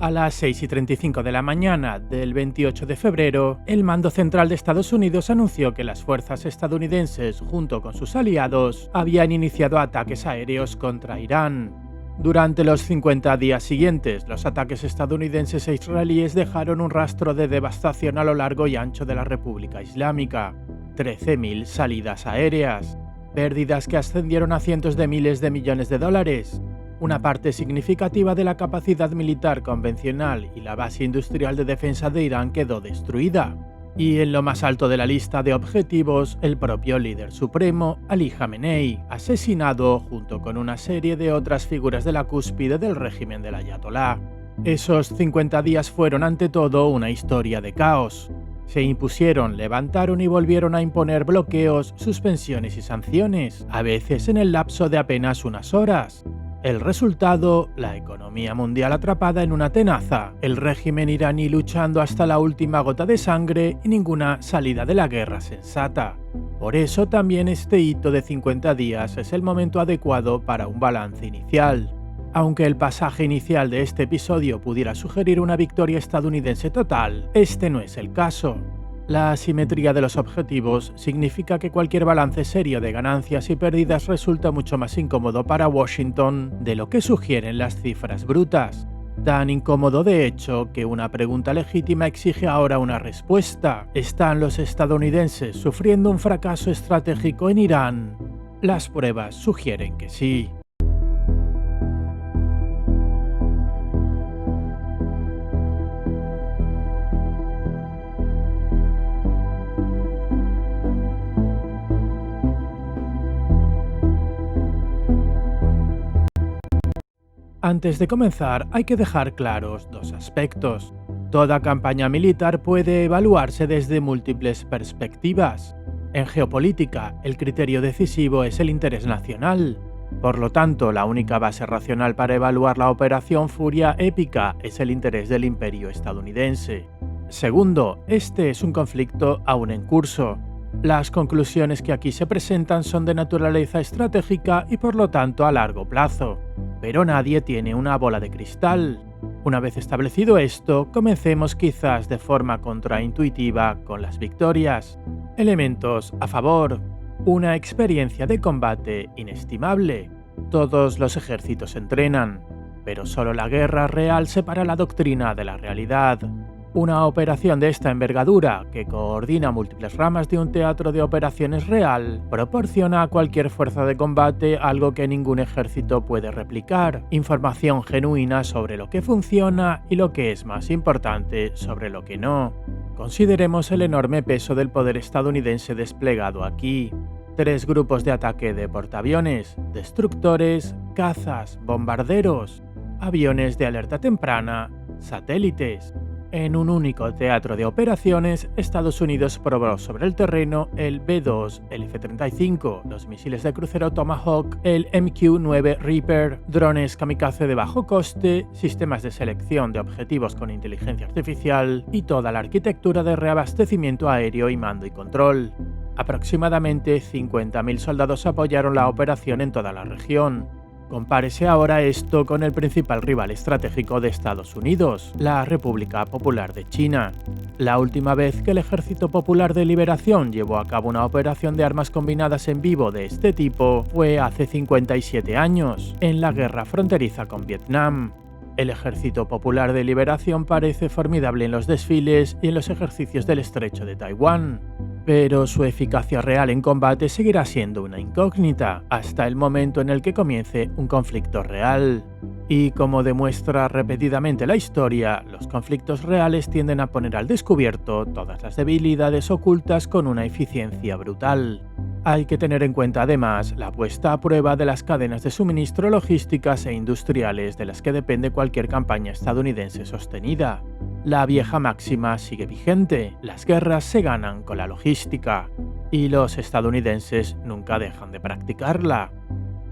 A las 6:35 de la mañana del 28 de febrero, el Mando Central de Estados Unidos anunció que las fuerzas estadounidenses, junto con sus aliados, habían iniciado ataques aéreos contra Irán. Durante los 50 días siguientes, los ataques estadounidenses e israelíes dejaron un rastro de devastación a lo largo y ancho de la República Islámica. 13.000 salidas aéreas, pérdidas que ascendieron a cientos de miles de millones de dólares. Una parte significativa de la capacidad militar convencional y la base industrial de defensa de Irán quedó destruida. Y en lo más alto de la lista de objetivos, el propio líder supremo, Ali Khamenei, asesinado junto con una serie de otras figuras de la cúspide del régimen del Ayatolá. Esos 50 días fueron ante todo una historia de caos. Se impusieron, levantaron y volvieron a imponer bloqueos, suspensiones y sanciones, a veces en el lapso de apenas unas horas. El resultado, la economía mundial atrapada en una tenaza, el régimen iraní luchando hasta la última gota de sangre y ninguna salida de la guerra sensata. Por eso también este hito de 50 días es el momento adecuado para un balance inicial. Aunque el pasaje inicial de este episodio pudiera sugerir una victoria estadounidense total, este no es el caso. La asimetría de los objetivos significa que cualquier balance serio de ganancias y pérdidas resulta mucho más incómodo para Washington de lo que sugieren las cifras brutas. Tan incómodo de hecho que una pregunta legítima exige ahora una respuesta. ¿Están los estadounidenses sufriendo un fracaso estratégico en Irán? Las pruebas sugieren que sí. Antes de comenzar, hay que dejar claros dos aspectos. Toda campaña militar puede evaluarse desde múltiples perspectivas. En geopolítica, el criterio decisivo es el interés nacional. Por lo tanto, la única base racional para evaluar la operación Furia Épica es el interés del imperio estadounidense. Segundo, este es un conflicto aún en curso. Las conclusiones que aquí se presentan son de naturaleza estratégica y por lo tanto a largo plazo. Pero nadie tiene una bola de cristal. Una vez establecido esto, comencemos quizás de forma contraintuitiva con las victorias. Elementos a favor. Una experiencia de combate inestimable. Todos los ejércitos entrenan, pero solo la guerra real separa la doctrina de la realidad. Una operación de esta envergadura, que coordina múltiples ramas de un teatro de operaciones real, proporciona a cualquier fuerza de combate algo que ningún ejército puede replicar, información genuina sobre lo que funciona y lo que es más importante, sobre lo que no. Consideremos el enorme peso del poder estadounidense desplegado aquí. 3 grupos de ataque de portaaviones, destructores, cazas, bombarderos, aviones de alerta temprana, satélites. En un único teatro de operaciones, Estados Unidos probó sobre el terreno el B-2, el F-35, los misiles de crucero Tomahawk, el MQ-9 Reaper, drones kamikaze de bajo coste, sistemas de selección de objetivos con inteligencia artificial y toda la arquitectura de reabastecimiento aéreo y mando y control. Aproximadamente 50.000 soldados apoyaron la operación en toda la región. Compárese ahora esto con el principal rival estratégico de Estados Unidos, la República Popular de China. La última vez que el Ejército Popular de Liberación llevó a cabo una operación de armas combinadas en vivo de este tipo fue hace 57 años, en la guerra fronteriza con Vietnam. El Ejército Popular de Liberación parece formidable en los desfiles y en los ejercicios del Estrecho de Taiwán, pero su eficacia real en combate seguirá siendo una incógnita hasta el momento en el que comience un conflicto real. Y como demuestra repetidamente la historia, los conflictos reales tienden a poner al descubierto todas las debilidades ocultas con una eficiencia brutal. Hay que tener en cuenta además la puesta a prueba de las cadenas de suministro logísticas e industriales de las que depende cualquier campaña estadounidense sostenida. La vieja máxima sigue vigente, las guerras se ganan con la logística, y los estadounidenses nunca dejan de practicarla.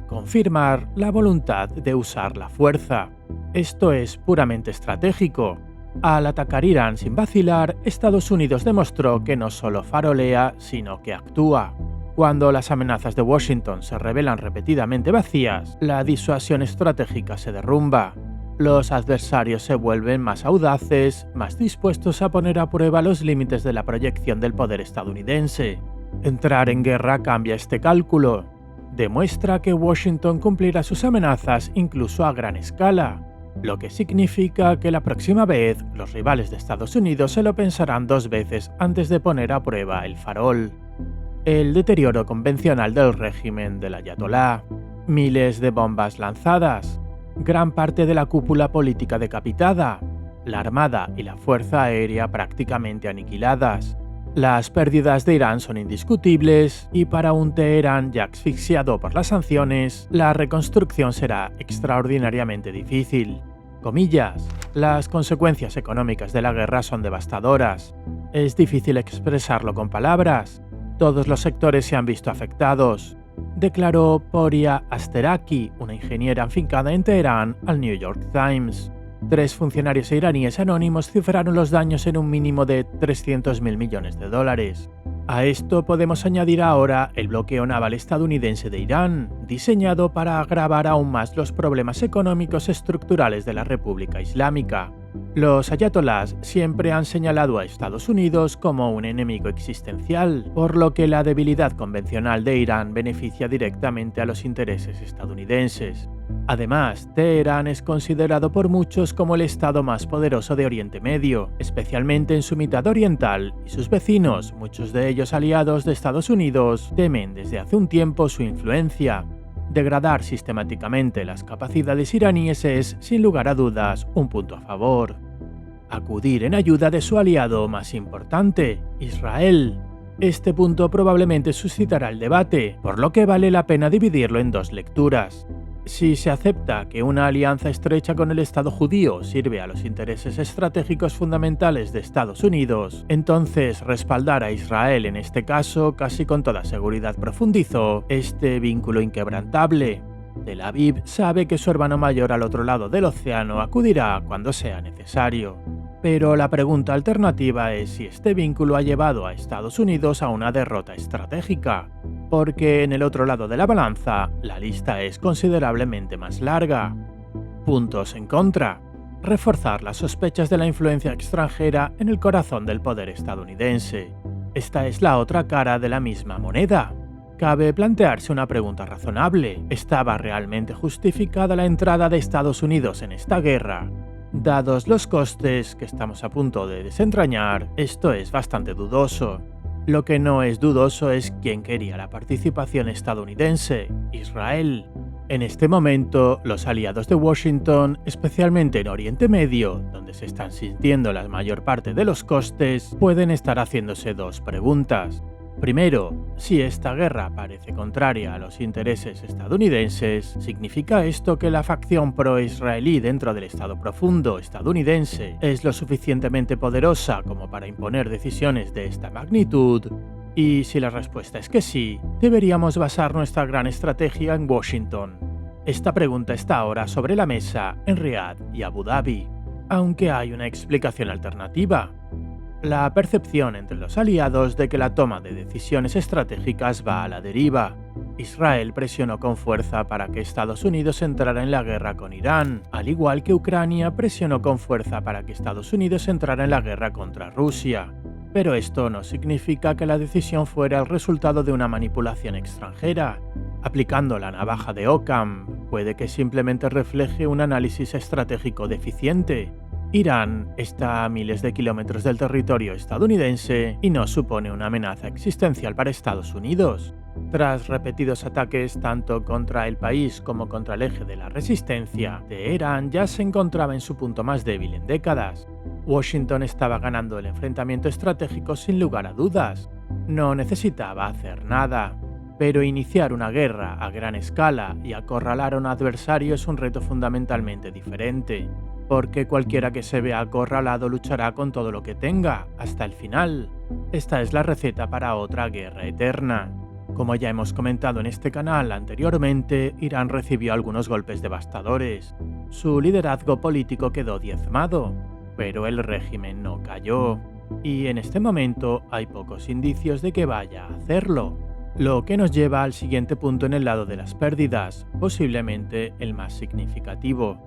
Confirmar la voluntad de usar la fuerza. Esto es puramente estratégico. Al atacar Irán sin vacilar, Estados Unidos demostró que no solo farolea, sino que actúa. Cuando las amenazas de Washington se revelan repetidamente vacías, la disuasión estratégica se derrumba. Los adversarios se vuelven más audaces, más dispuestos a poner a prueba los límites de la proyección del poder estadounidense. Entrar en guerra cambia este cálculo. Demuestra que Washington cumplirá sus amenazas incluso a gran escala, lo que significa que la próxima vez los rivales de Estados Unidos se lo pensarán dos veces antes de poner a prueba el farol. El deterioro convencional del régimen del ayatolá, miles de bombas lanzadas, gran parte de la cúpula política decapitada, la armada y la fuerza aérea prácticamente aniquiladas. Las pérdidas de Irán son indiscutibles y para un Teherán ya asfixiado por las sanciones, la reconstrucción será extraordinariamente difícil. Comillas, las consecuencias económicas de la guerra son devastadoras. Es difícil expresarlo con palabras. Todos los sectores se han visto afectados, declaró Poria Asteraki, una ingeniera afincada en Teherán, al New York Times. 3 funcionarios iraníes anónimos cifraron los daños en un mínimo de 300.000 millones de dólares. A esto podemos añadir ahora el bloqueo naval estadounidense de Irán, diseñado para agravar aún más los problemas económicos estructurales de la República Islámica. Los ayatolás siempre han señalado a Estados Unidos como un enemigo existencial, por lo que la debilidad convencional de Irán beneficia directamente a los intereses estadounidenses. Además, Teherán es considerado por muchos como el estado más poderoso de Oriente Medio, especialmente en su mitad oriental, y sus vecinos, muchos de ellos aliados de Estados Unidos, temen desde hace un tiempo su influencia. Degradar sistemáticamente las capacidades iraníes es, sin lugar a dudas, un punto a favor. Acudir en ayuda de su aliado más importante, Israel. Este punto probablemente suscitará el debate, por lo que vale la pena dividirlo en dos lecturas. Si se acepta que una alianza estrecha con el Estado judío sirve a los intereses estratégicos fundamentales de Estados Unidos, entonces respaldar a Israel en este caso casi con toda seguridad profundizó este vínculo inquebrantable. Tel Aviv sabe que su hermano mayor al otro lado del océano acudirá cuando sea necesario. Pero la pregunta alternativa es si este vínculo ha llevado a Estados Unidos a una derrota estratégica, porque en el otro lado de la balanza, la lista es considerablemente más larga. Puntos en contra. Reforzar las sospechas de la influencia extranjera en el corazón del poder estadounidense. Esta es la otra cara de la misma moneda. Cabe plantearse una pregunta razonable. ¿Estaba realmente justificada la entrada de Estados Unidos en esta guerra? Dados los costes que estamos a punto de desentrañar, esto es bastante dudoso. Lo que no es dudoso es quién quería la participación estadounidense, Israel. En este momento, los aliados de Washington, especialmente en Oriente Medio, donde se están sintiendo la mayor parte de los costes, pueden estar haciéndose dos preguntas. Primero, si esta guerra parece contraria a los intereses estadounidenses, ¿significa esto que la facción pro-israelí dentro del Estado profundo estadounidense es lo suficientemente poderosa como para imponer decisiones de esta magnitud? Y si la respuesta es que sí, deberíamos basar nuestra gran estrategia en Washington. Esta pregunta está ahora sobre la mesa en Riad y Abu Dhabi, aunque hay una explicación alternativa. La percepción entre los aliados de que la toma de decisiones estratégicas va a la deriva. Israel presionó con fuerza para que Estados Unidos entrara en la guerra con Irán, al igual que Ucrania presionó con fuerza para que Estados Unidos entrara en la guerra contra Rusia. Pero esto no significa que la decisión fuera el resultado de una manipulación extranjera. Aplicando la navaja de Occam, puede que simplemente refleje un análisis estratégico deficiente. Irán está a miles de kilómetros del territorio estadounidense y no supone una amenaza existencial para Estados Unidos. Tras repetidos ataques tanto contra el país como contra el eje de la resistencia, Teherán ya se encontraba en su punto más débil en décadas. Washington estaba ganando el enfrentamiento estratégico sin lugar a dudas. No necesitaba hacer nada. Pero iniciar una guerra a gran escala y acorralar a un adversario es un reto fundamentalmente diferente, porque cualquiera que se vea acorralado luchará con todo lo que tenga, hasta el final. Esta es la receta para otra guerra eterna. Como ya hemos comentado en este canal anteriormente, Irán recibió algunos golpes devastadores. Su liderazgo político quedó diezmado, pero el régimen no cayó. Y en este momento hay pocos indicios de que vaya a hacerlo. Lo que nos lleva al siguiente punto en el lado de las pérdidas, posiblemente el más significativo.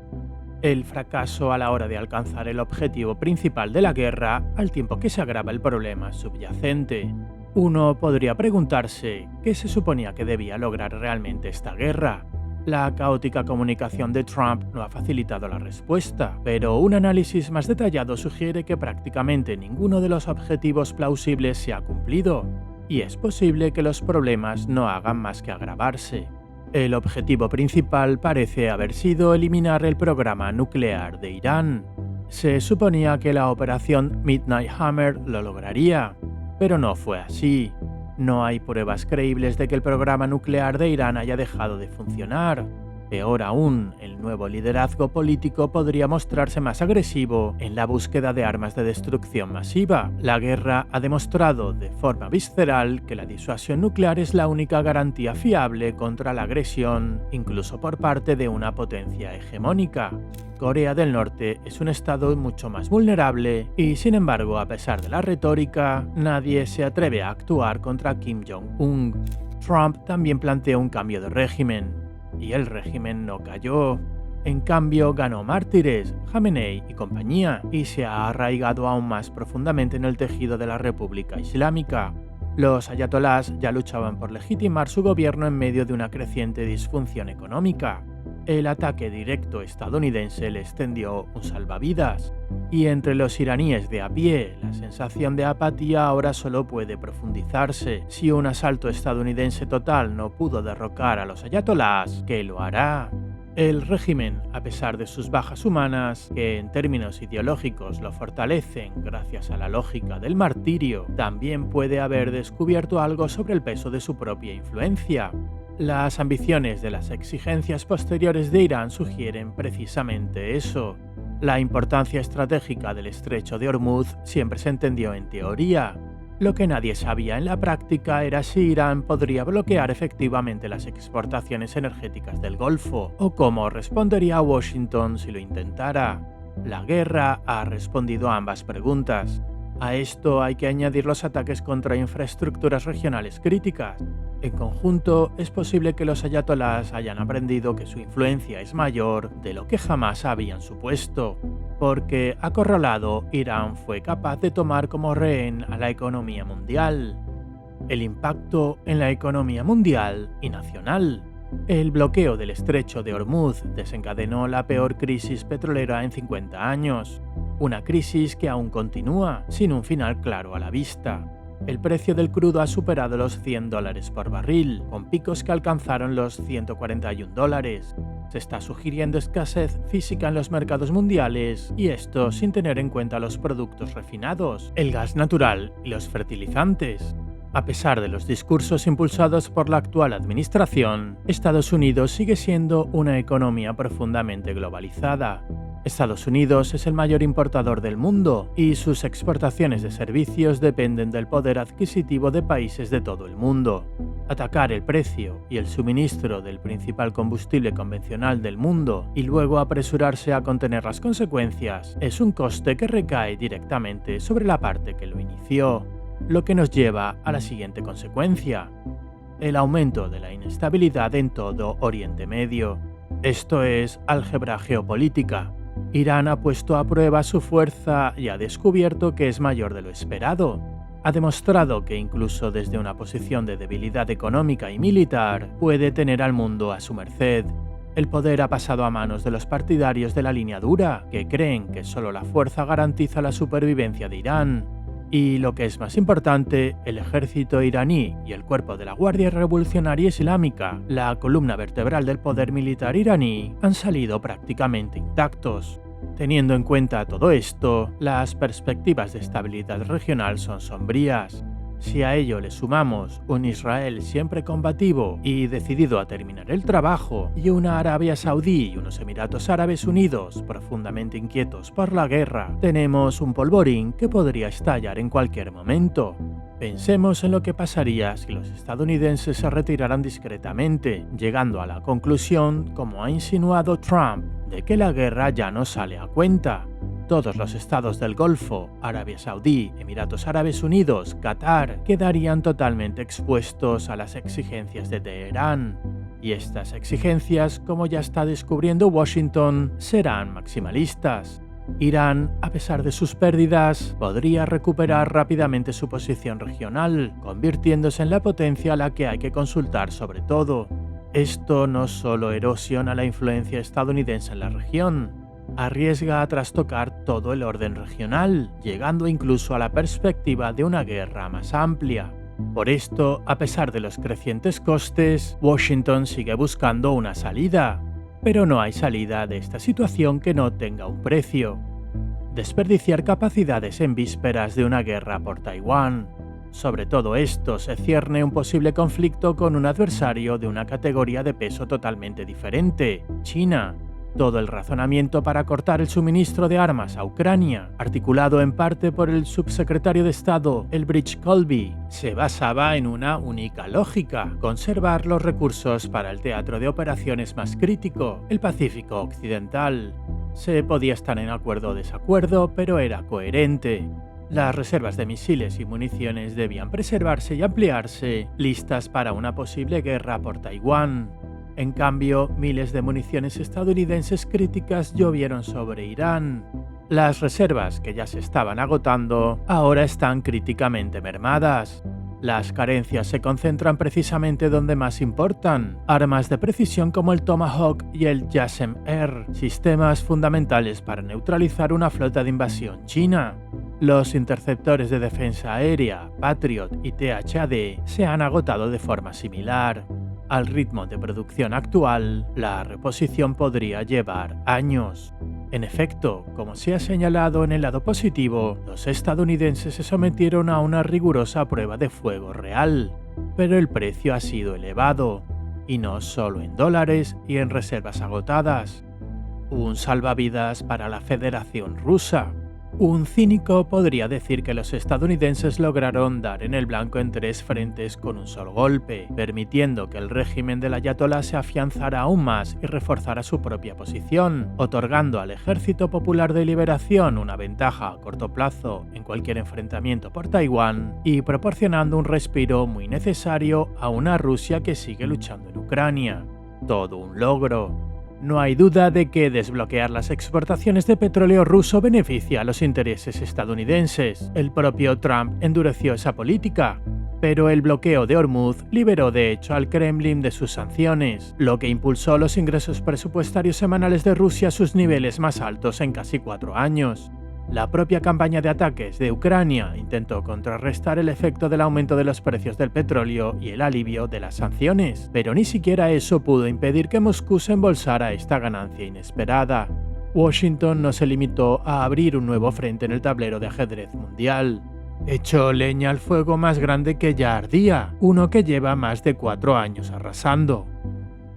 el fracaso a la hora de alcanzar el objetivo principal de la guerra al tiempo que se agrava el problema subyacente. Uno podría preguntarse qué se suponía que debía lograr realmente esta guerra. La caótica comunicación de Trump no ha facilitado la respuesta, pero un análisis más detallado sugiere que prácticamente ninguno de los objetivos plausibles se ha cumplido, y es posible que los problemas no hagan más que agravarse. El objetivo principal parece haber sido eliminar el programa nuclear de Irán. Se suponía que la operación Midnight Hammer lo lograría, pero no fue así. No hay pruebas creíbles de que el programa nuclear de Irán haya dejado de funcionar. Peor aún, el nuevo liderazgo político podría mostrarse más agresivo en la búsqueda de armas de destrucción masiva. La guerra ha demostrado de forma visceral que la disuasión nuclear es la única garantía fiable contra la agresión, incluso por parte de una potencia hegemónica. Corea del Norte es un estado mucho más vulnerable y, sin embargo, a pesar de la retórica, nadie se atreve a actuar contra Kim Jong-un. Trump también planteó un cambio de régimen, y el régimen no cayó. En cambio, ganó mártires, Jamenei y compañía, y se ha arraigado aún más profundamente en el tejido de la República Islámica. Los ayatolás ya luchaban por legitimar su gobierno en medio de una creciente disfunción económica. El ataque directo estadounidense le extendió un salvavidas, y entre los iraníes de a pie, la sensación de apatía ahora solo puede profundizarse. Si un asalto estadounidense total no pudo derrocar a los ayatolás, ¿qué lo hará? El régimen, a pesar de sus bajas humanas, que en términos ideológicos lo fortalecen gracias a la lógica del martirio, también puede haber descubierto algo sobre el peso de su propia influencia. Las ambiciones de las exigencias posteriores de Irán sugieren precisamente eso. La importancia estratégica del estrecho de Hormuz siempre se entendió en teoría. Lo que nadie sabía en la práctica era si Irán podría bloquear efectivamente las exportaciones energéticas del Golfo, o cómo respondería Washington si lo intentara. La guerra ha respondido a ambas preguntas. A esto hay que añadir los ataques contra infraestructuras regionales críticas. En conjunto, es posible que los ayatolás hayan aprendido que su influencia es mayor de lo que jamás habían supuesto, porque, acorralado, Irán fue capaz de tomar como rehén a la economía mundial. El impacto en la economía mundial y nacional. El bloqueo del estrecho de Hormuz desencadenó la peor crisis petrolera en 50 años. Una crisis que aún continúa, sin un final claro a la vista. El precio del crudo ha superado los $100 por barril, con picos que alcanzaron los $141. Se está sugiriendo escasez física en los mercados mundiales, y esto sin tener en cuenta los productos refinados, el gas natural y los fertilizantes. A pesar de los discursos impulsados por la actual administración, Estados Unidos sigue siendo una economía profundamente globalizada. Estados Unidos es el mayor importador del mundo y sus exportaciones de servicios dependen del poder adquisitivo de países de todo el mundo. Atacar el precio y el suministro del principal combustible convencional del mundo y luego apresurarse a contener las consecuencias es un coste que recae directamente sobre la parte que lo inició, lo que nos lleva a la siguiente consecuencia: el aumento de la inestabilidad en todo Oriente Medio. Esto es álgebra geopolítica. Irán ha puesto a prueba su fuerza y ha descubierto que es mayor de lo esperado. Ha demostrado que incluso desde una posición de debilidad económica y militar puede tener al mundo a su merced. El poder ha pasado a manos de los partidarios de la línea dura, que creen que solo la fuerza garantiza la supervivencia de Irán. Y lo que es más importante, el ejército iraní y el cuerpo de la Guardia Revolucionaria Islámica, la columna vertebral del poder militar iraní, han salido prácticamente intactos. Teniendo en cuenta todo esto, las perspectivas de estabilidad regional son sombrías. Si a ello le sumamos un Israel siempre combativo y decidido a terminar el trabajo, y una Arabia Saudí y unos Emiratos Árabes Unidos profundamente inquietos por la guerra, tenemos un polvorín que podría estallar en cualquier momento. Pensemos en lo que pasaría si los estadounidenses se retiraran discretamente, llegando a la conclusión, como ha insinuado Trump, de que la guerra ya no sale a cuenta. Todos los estados del Golfo, Arabia Saudí, Emiratos Árabes Unidos, Qatar, quedarían totalmente expuestos a las exigencias de Teherán. Y estas exigencias, como ya está descubriendo Washington, serán maximalistas. Irán, a pesar de sus pérdidas, podría recuperar rápidamente su posición regional, convirtiéndose en la potencia a la que hay que consultar sobre todo. Esto no solo erosiona la influencia estadounidense en la región, arriesga a trastocar todo el orden regional, llegando incluso a la perspectiva de una guerra más amplia. Por esto, a pesar de los crecientes costes, Washington sigue buscando una salida. Pero no hay salida de esta situación que no tenga un precio. Desperdiciar capacidades en vísperas de una guerra por Taiwán. Sobre todo esto se cierne un posible conflicto con un adversario de una categoría de peso totalmente diferente, China. Todo el razonamiento para cortar el suministro de armas a Ucrania, articulado en parte por el subsecretario de Estado Elbridge Colby, se basaba en una única lógica: conservar los recursos para el teatro de operaciones más crítico, el Pacífico Occidental. Se podía estar en acuerdo o desacuerdo, pero era coherente. Las reservas de misiles y municiones debían preservarse y ampliarse, listas para una posible guerra por Taiwán. En cambio, miles de municiones estadounidenses críticas llovieron sobre Irán. Las reservas, que ya se estaban agotando, ahora están críticamente mermadas. Las carencias se concentran precisamente donde más importan: armas de precisión como el Tomahawk y el JASSM-R, sistemas fundamentales para neutralizar una flota de invasión china. Los interceptores de defensa aérea, Patriot y THAAD, se han agotado de forma similar. Al ritmo de producción actual, la reposición podría llevar años. En efecto, como se ha señalado en el lado positivo, los estadounidenses se sometieron a una rigurosa prueba de fuego real, pero el precio ha sido elevado, y no solo en dólares y en reservas agotadas. Un salvavidas para la Federación Rusa. Un cínico podría decir que los estadounidenses lograron dar en el blanco en 3 frentes con un solo golpe, permitiendo que el régimen del ayatolá se afianzara aún más y reforzara su propia posición, otorgando al Ejército Popular de Liberación una ventaja a corto plazo en cualquier enfrentamiento por Taiwán y proporcionando un respiro muy necesario a una Rusia que sigue luchando en Ucrania. Todo un logro. No hay duda de que desbloquear las exportaciones de petróleo ruso beneficia a los intereses estadounidenses. El propio Trump endureció esa política, pero el bloqueo de Hormuz liberó de hecho al Kremlin de sus sanciones, lo que impulsó los ingresos presupuestarios semanales de Rusia a sus niveles más altos en casi 4 años. La propia campaña de ataques de Ucrania intentó contrarrestar el efecto del aumento de los precios del petróleo y el alivio de las sanciones, pero ni siquiera eso pudo impedir que Moscú se embolsara esta ganancia inesperada. Washington no se limitó a abrir un nuevo frente en el tablero de ajedrez mundial. Echó leña al fuego más grande que ya ardía, uno que lleva más de 4 años arrasando.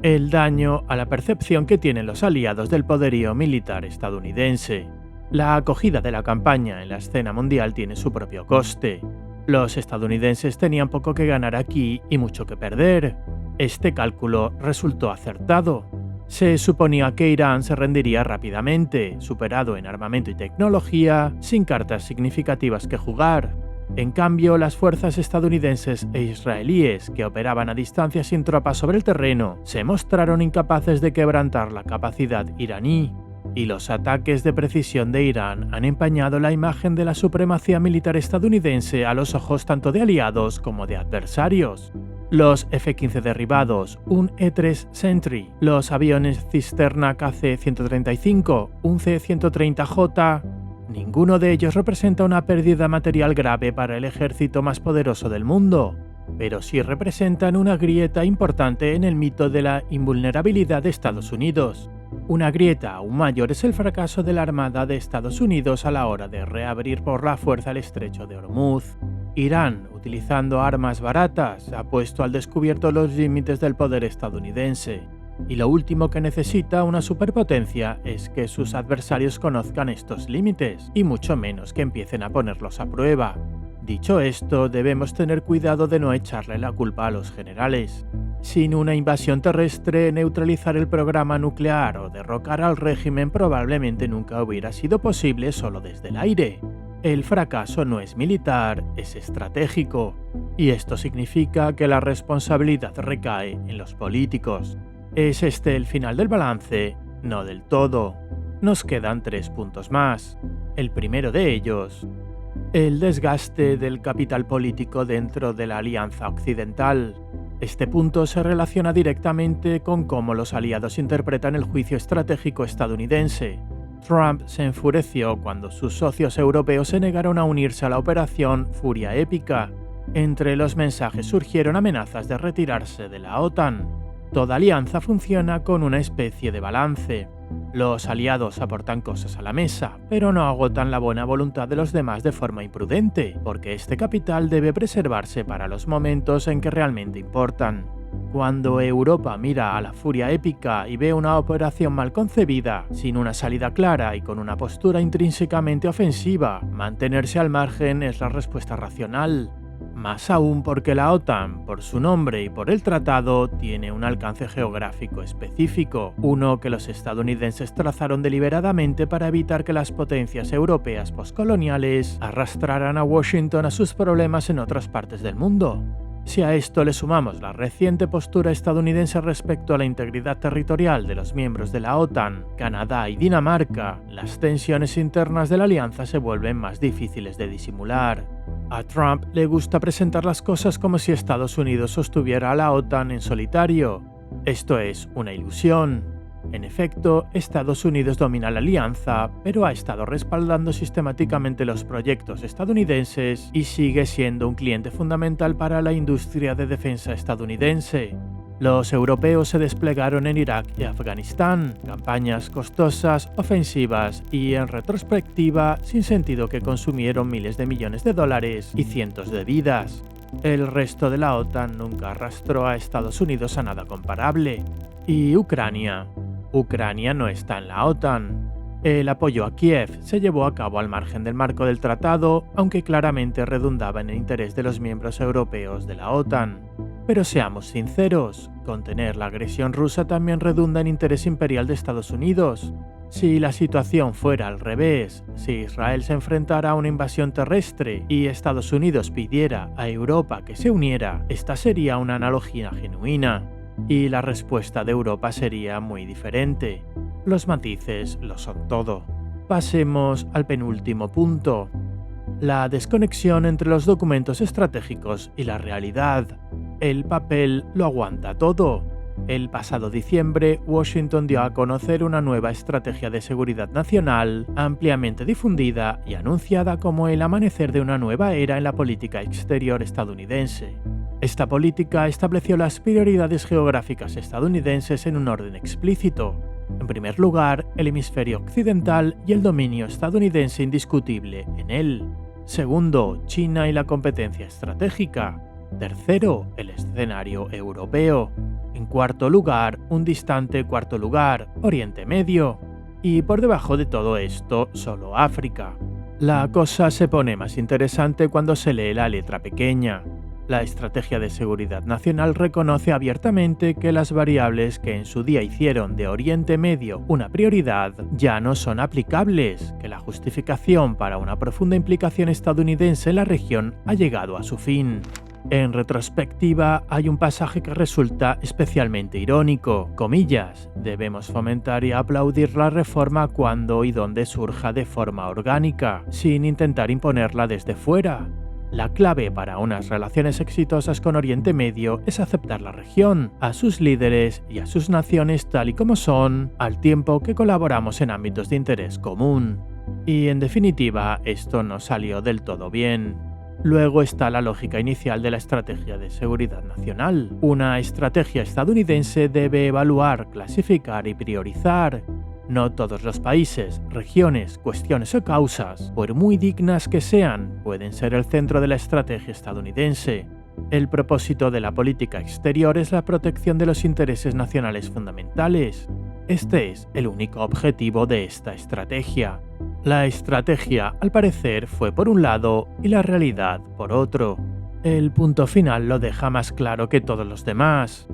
El daño a la percepción que tienen los aliados del poderío militar estadounidense. La acogida de la campaña en la escena mundial tiene su propio coste. Los estadounidenses tenían poco que ganar aquí y mucho que perder. Este cálculo resultó acertado. Se suponía que Irán se rendiría rápidamente, superado en armamento y tecnología, sin cartas significativas que jugar. En cambio, las fuerzas estadounidenses e israelíes, que operaban a distancia sin tropas sobre el terreno, se mostraron incapaces de quebrantar la capacidad iraní. Y los ataques de precisión de Irán han empañado la imagen de la supremacía militar estadounidense a los ojos tanto de aliados como de adversarios. Los F-15 derribados, un E-3 Sentry, los aviones Cisterna KC-135, un C-130J... Ninguno de ellos representa una pérdida material grave para el ejército más poderoso del mundo, pero sí representan una grieta importante en el mito de la invulnerabilidad de Estados Unidos. Una grieta aún mayor es el fracaso de la Armada de Estados Unidos a la hora de reabrir por la fuerza el estrecho de Hormuz. Irán, utilizando armas baratas, ha puesto al descubierto los límites del poder estadounidense. Y lo último que necesita una superpotencia es que sus adversarios conozcan estos límites, y mucho menos que empiecen a ponerlos a prueba. Dicho esto, debemos tener cuidado de no echarle la culpa a los generales. Sin una invasión terrestre, neutralizar el programa nuclear o derrocar al régimen probablemente nunca hubiera sido posible solo desde el aire. El fracaso no es militar, es estratégico. Y esto significa que la responsabilidad recae en los políticos. ¿Es este el final del balance? No del todo. Nos quedan 3 puntos más. El primero de ellos: el desgaste del capital político dentro de la Alianza Occidental. Este punto se relaciona directamente con cómo los aliados interpretan el juicio estratégico estadounidense. Trump se enfureció cuando sus socios europeos se negaron a unirse a la operación Furia Épica. Entre los mensajes surgieron amenazas de retirarse de la OTAN. Toda alianza funciona con una especie de balance. Los aliados aportan cosas a la mesa, pero no agotan la buena voluntad de los demás de forma imprudente, porque este capital debe preservarse para los momentos en que realmente importan. Cuando Europa mira a la Furia Épica y ve una operación mal concebida, sin una salida clara y con una postura intrínsecamente ofensiva, mantenerse al margen es la respuesta racional. Más aún porque la OTAN, por su nombre y por el tratado, tiene un alcance geográfico específico, uno que los estadounidenses trazaron deliberadamente para evitar que las potencias europeas postcoloniales arrastraran a Washington a sus problemas en otras partes del mundo. Si a esto le sumamos la reciente postura estadounidense respecto a la integridad territorial de los miembros de la OTAN, Canadá y Dinamarca, las tensiones internas de la alianza se vuelven más difíciles de disimular. A Trump le gusta presentar las cosas como si Estados Unidos sostuviera a la OTAN en solitario. Esto es una ilusión. En efecto, Estados Unidos domina la alianza, pero ha estado respaldando sistemáticamente los proyectos estadounidenses y sigue siendo un cliente fundamental para la industria de defensa estadounidense. Los europeos se desplegaron en Irak y Afganistán, campañas costosas, ofensivas y, en retrospectiva, sin sentido que consumieron miles de millones de dólares y cientos de vidas. El resto de la OTAN nunca arrastró a Estados Unidos a nada comparable. ¿Y Ucrania? Ucrania no está en la OTAN. El apoyo a Kiev se llevó a cabo al margen del marco del tratado, aunque claramente redundaba en el interés de los miembros europeos de la OTAN. Pero seamos sinceros, contener la agresión rusa también redunda en interés imperial de Estados Unidos. Si la situación fuera al revés, si Israel se enfrentara a una invasión terrestre y Estados Unidos pidiera a Europa que se uniera, esta sería una analogía genuina. Y la respuesta de Europa sería muy diferente. Los matices lo son todo. Pasemos al penúltimo punto: la desconexión entre los documentos estratégicos y la realidad. El papel lo aguanta todo. El pasado diciembre, Washington dio a conocer una nueva estrategia de seguridad nacional, ampliamente difundida y anunciada como el amanecer de una nueva era en la política exterior estadounidense. Esta política estableció las prioridades geográficas estadounidenses en un orden explícito. En primer lugar, el hemisferio occidental y el dominio estadounidense indiscutible en él. Segundo, China y la competencia estratégica. Tercero, el escenario europeo. En cuarto lugar, un distante cuarto lugar, Oriente Medio. Y por debajo de todo esto, solo África. La cosa se pone más interesante cuando se lee la letra pequeña. La Estrategia de Seguridad Nacional reconoce abiertamente que las variables que en su día hicieron de Oriente Medio una prioridad ya no son aplicables, que la justificación para una profunda implicación estadounidense en la región ha llegado a su fin. En retrospectiva, hay un pasaje que resulta especialmente irónico. Comillas, debemos fomentar y aplaudir la reforma cuando y donde surja de forma orgánica, sin intentar imponerla desde fuera. La clave para unas relaciones exitosas con Oriente Medio es aceptar la región, a sus líderes y a sus naciones tal y como son, al tiempo que colaboramos en ámbitos de interés común. Y en definitiva, esto no salió del todo bien. Luego está la lógica inicial de la Estrategia de Seguridad Nacional. Una estrategia estadounidense debe evaluar, clasificar y priorizar. No todos los países, regiones, cuestiones o causas, por muy dignas que sean, pueden ser el centro de la estrategia estadounidense. El propósito de la política exterior es la protección de los intereses nacionales fundamentales. Este es el único objetivo de esta estrategia. La estrategia, al parecer, fue por un lado y la realidad por otro. El punto final lo deja más claro que todos los demás: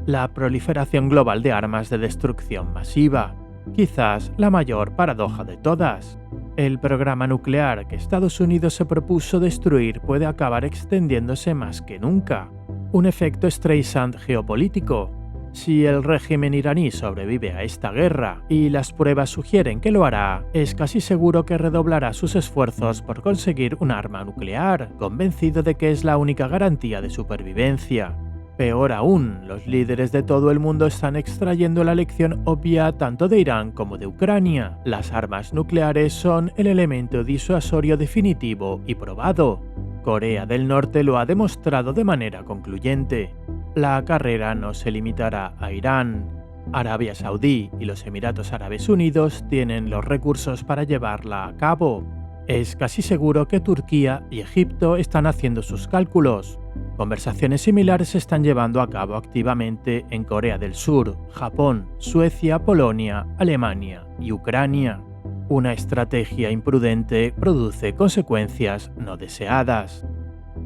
la proliferación global de armas de destrucción masiva. Quizás la mayor paradoja de todas. El programa nuclear que Estados Unidos se propuso destruir puede acabar extendiéndose más que nunca. Un efecto Streisand geopolítico. Si el régimen iraní sobrevive a esta guerra, y las pruebas sugieren que lo hará, es casi seguro que redoblará sus esfuerzos por conseguir un arma nuclear, convencido de que es la única garantía de supervivencia. Peor aún, los líderes de todo el mundo están extrayendo la lección obvia tanto de Irán como de Ucrania. Las armas nucleares son el elemento disuasorio definitivo y probado. Corea del Norte lo ha demostrado de manera concluyente. La carrera no se limitará a Irán. Arabia Saudí y los Emiratos Árabes Unidos tienen los recursos para llevarla a cabo. Es casi seguro que Turquía y Egipto están haciendo sus cálculos. Conversaciones similares se están llevando a cabo activamente en Corea del Sur, Japón, Suecia, Polonia, Alemania y Ucrania. Una estrategia imprudente produce consecuencias no deseadas.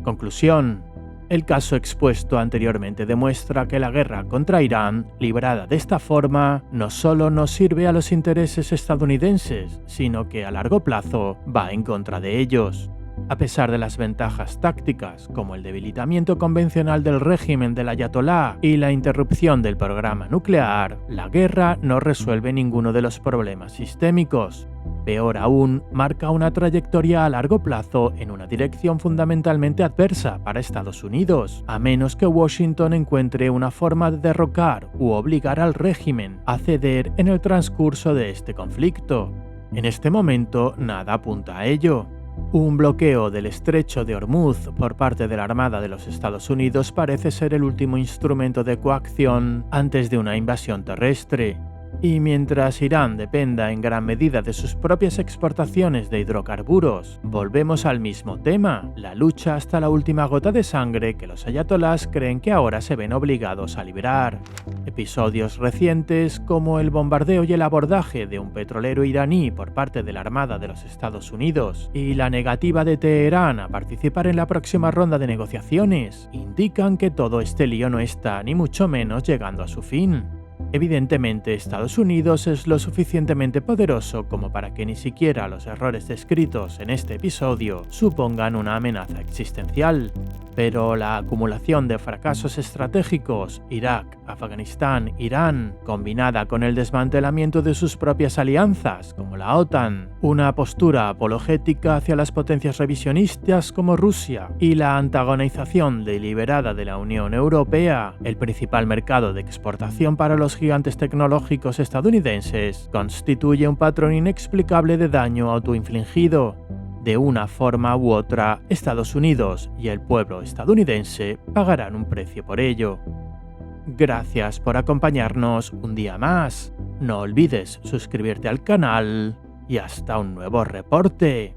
Conclusión. El caso expuesto anteriormente demuestra que la guerra contra Irán, librada de esta forma, no solo no sirve a los intereses estadounidenses, sino que a largo plazo va en contra de ellos. A pesar de las ventajas tácticas, como el debilitamiento convencional del régimen del ayatolá y la interrupción del programa nuclear, la guerra no resuelve ninguno de los problemas sistémicos. Peor aún, marca una trayectoria a largo plazo en una dirección fundamentalmente adversa para Estados Unidos, a menos que Washington encuentre una forma de derrocar u obligar al régimen a ceder en el transcurso de este conflicto. En este momento, nada apunta a ello. Un bloqueo del estrecho de Hormuz por parte de la Armada de los Estados Unidos parece ser el último instrumento de coacción antes de una invasión terrestre. Y mientras Irán dependa en gran medida de sus propias exportaciones de hidrocarburos, volvemos al mismo tema, la lucha hasta la última gota de sangre que los ayatolás creen que ahora se ven obligados a librar. Episodios recientes como el bombardeo y el abordaje de un petrolero iraní por parte de la Armada de los Estados Unidos y la negativa de Teherán a participar en la próxima ronda de negociaciones indican que todo este lío no está ni mucho menos llegando a su fin. Evidentemente, Estados Unidos es lo suficientemente poderoso como para que ni siquiera los errores descritos en este episodio supongan una amenaza existencial. Pero la acumulación de fracasos estratégicos, Irak, Afganistán, Irán, combinada con el desmantelamiento de sus propias alianzas, como la OTAN, una postura apologética hacia las potencias revisionistas como Rusia y la antagonización deliberada de la Unión Europea, el principal mercado de exportación para los gigantes tecnológicos estadounidenses, constituye un patrón inexplicable de daño autoinfligido. De una forma u otra, Estados Unidos y el pueblo estadounidense pagarán un precio por ello. Gracias por acompañarnos un día más. No olvides suscribirte al canal y hasta un nuevo reporte.